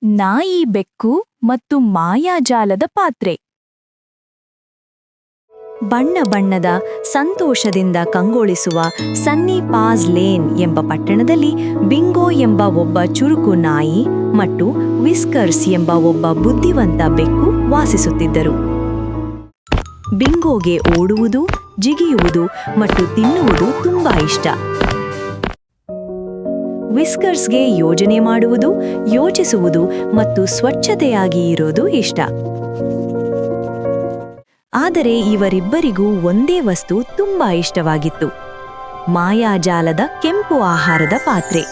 ನಾಯಿ ಬೆಕ್ಕು ಮತ್ತು ಮಾಯಾಜಾಲದ ಪಾತ್ರೆ. ಬಣ್ಣ ಬಣ್ಣದ ಸಂತೋಷದಿಂದ ಕಂಗೊಳಿಸುವ ಸನ್ನಿ ಪಾಜ್ ಲೇನ್ ಎಂಬ ಪಟ್ಟಣದಲ್ಲಿ ಬಿಂಗೋ ಎಂಬ ಒಬ್ಬ ಚುರುಕು ನಾಯಿ ಮತ್ತು ವಿಸ್ಕರ್ಸ್ ಎಂಬ ಒಬ್ಬ ಬುದ್ಧಿವಂತ ಬೆಕ್ಕು ವಾಸಿಸುತ್ತಿದ್ದರು. ಬಿಂಗೋಗೆ ಓಡುವುದು, ಜಿಗಿಯುವುದು ಮತ್ತು ತಿನ್ನುವುದು ತುಂಬಾ ಇಷ್ಟ. ವಿಸ್ಕರ್ಸ್ಗೆ ಯೋಜನೆ ಮಾಡುವುದು, ಯೋಚಿಸುವುದು ಮತ್ತು ಸ್ವಚ್ಛತೆಯಾಗಿ ಇರೋದು ಇಷ್ಟ. ಆದರೆ ಇವರಿಬ್ಬರಿಗೂ ಒಂದೇ ವಸ್ತು ತುಂಬಾ ಇಷ್ಟವಾಗಿತ್ತು: ಮಾಯಾಜಾಲದ ಕೆಂಪು ಆಹಾರದ ಪಾತ್ರೆ.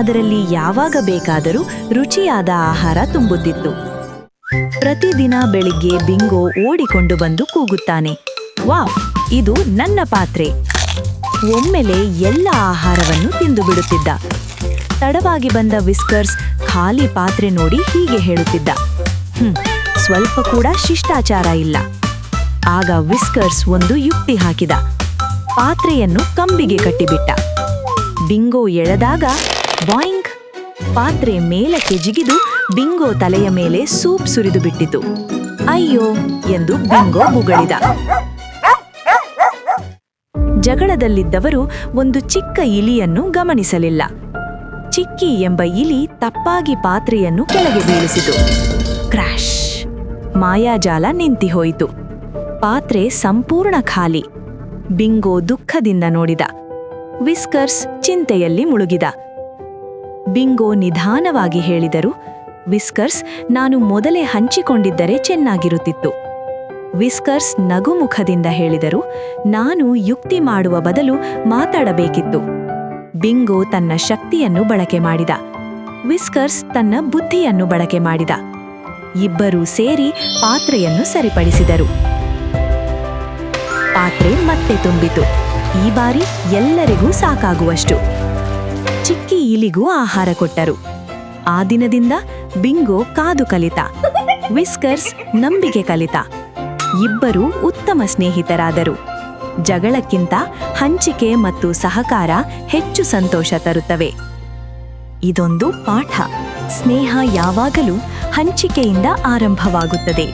ಅದರಲ್ಲಿ ಯಾವಾಗ ಬೇಕಾದರೂ ರುಚಿಯಾದ ಆಹಾರ ತುಂಬುತ್ತಿತ್ತು. ಪ್ರತಿದಿನ ಬೆಳಿಗ್ಗೆ ಬಿಂಗೋ ಓಡಿಕೊಂಡು ಬಂದು ಕೂಗುತ್ತಾನೆ, ವಾಹ್, ಇದು ನನ್ನ ಪಾತ್ರೆ. ಒಮ್ಮೆಲೆ ಎಲ್ಲ ಆಹಾರವನ್ನು ತಿಂದು ಬಿಡುತ್ತಿದ್ದ. ತಡವಾಗಿ ಬಂದ ವಿಸ್ಕರ್ಸ್ ಖಾಲಿ ಪಾತ್ರೆ ನೋಡಿ ಹೀಗೆ ಹೇಳುತ್ತಿದ್ದ, ಸ್ವಲ್ಪ ಕೂಡ ಶಿಷ್ಟಾಚಾರ ಇಲ್ಲ. ಆಗ ವಿಸ್ಕರ್ಸ್ ಒಂದು ಯುಕ್ತಿ ಹಾಕಿದ. ಪಾತ್ರೆಯನ್ನು ಕಂಬಿಗೆ ಕಟ್ಟಿಬಿಟ್ಟ. ಬಿಂಗೋ ಎಳೆದಾಗ ಬಾಯಿಂಗ್, ಪಾತ್ರೆ ಮೇಲಕ್ಕೆ ಜಿಗಿದು ಬಿಂಗೋ ತಲೆಯ ಮೇಲೆ ಸೂಪ್ ಸುರಿದು ಬಿಟ್ಟಿತು. ಅಯ್ಯೋ ಎಂದು ಬಿಂಗೋ ಬುಗಳಿದ. ಜಗಳದಲ್ಲಿದ್ದವರು ಒಂದು ಚಿಕ್ಕ ಇಲಿಯನ್ನು ಗಮನಿಸಲಿಲ್ಲ. ಚಿಕ್ಕಿ ಎಂಬ ಇಲಿ ತಪ್ಪಾಗಿ ಪಾತ್ರೆಯನ್ನು ಕೆಳಗೆ ಬೀಳಿಸಿತು. ಕ್ರ್ಯಾಶ್! ಮಾಯಾಜಾಲ ನಿಂತಿಹೋಯಿತು. ಪಾತ್ರೆ ಸಂಪೂರ್ಣ ಖಾಲಿ. ಬಿಂಗೋ ದುಃಖದಿಂದ ನೋಡಿದ. ವಿಸ್ಕರ್ಸ್ ಚಿಂತೆಯಲ್ಲಿ ಮುಳುಗಿದ. ಬಿಂಗೋ ನಿಧಾನವಾಗಿ ಹೇಳಿದರು, ವಿಸ್ಕರ್ಸ್, ನಾನು ಮೊದಲೇ ಹಂಚಿಕೊಂಡಿದ್ದರೆ ಚೆನ್ನಾಗಿರುತ್ತಿತ್ತು. ವಿಸ್ಕರ್ಸ್ ನಗುಮುಖದಿಂದ ಹೇಳಿದರು, ನಾನು ಯುಕ್ತಿ ಮಾಡುವ ಬದಲು ಮಾತಾಡಬೇಕಿತ್ತು. ಬಿಂಗೋ ತನ್ನ ಶಕ್ತಿಯನ್ನು ಬಳಕೆ ಮಾಡಿದ. ವಿಸ್ಕರ್ಸ್ ತನ್ನ ಬುದ್ಧಿಯನ್ನು ಬಳಕೆ ಮಾಡಿದ. ಇಬ್ಬರೂ ಸೇರಿ ಪಾತ್ರೆಯನ್ನು ಸರಿಪಡಿಸಿದರು. ಪಾತ್ರೆ ಮತ್ತೆ ತುಂಬಿತು. ಈ ಬಾರಿ ಎಲ್ಲರಿಗೂ ಸಾಕಾಗುವಷ್ಟು. ಚಿಕ್ಕಿ ಇಲಿಗೂ ಆಹಾರ ಕೊಟ್ಟರು. ಆ ದಿನದಿಂದ ಬಿಂಗೋ ಕಾದು ಕಲಿತ. ವಿಸ್ಕರ್ಸ್ ನಂಬಿಕೆ ಕಲಿತ. ಇಬ್ಬರೂ ಉತ್ತಮ ಸ್ನೇಹಿತರಾದರು. ಜಗಳಕ್ಕಿಂತ ಹಂಚಿಕೆ ಮತ್ತು ಸಹಕಾರ ಹೆಚ್ಚು ಸಂತೋಷ ತರುತ್ತವೆ. ಇದೊಂದು ಪಾಠ: ಸ್ನೇಹ ಯಾವಾಗಲೂ ಹಂಚಿಕೆಯಿಂದ ಆರಂಭವಾಗುತ್ತದೆ.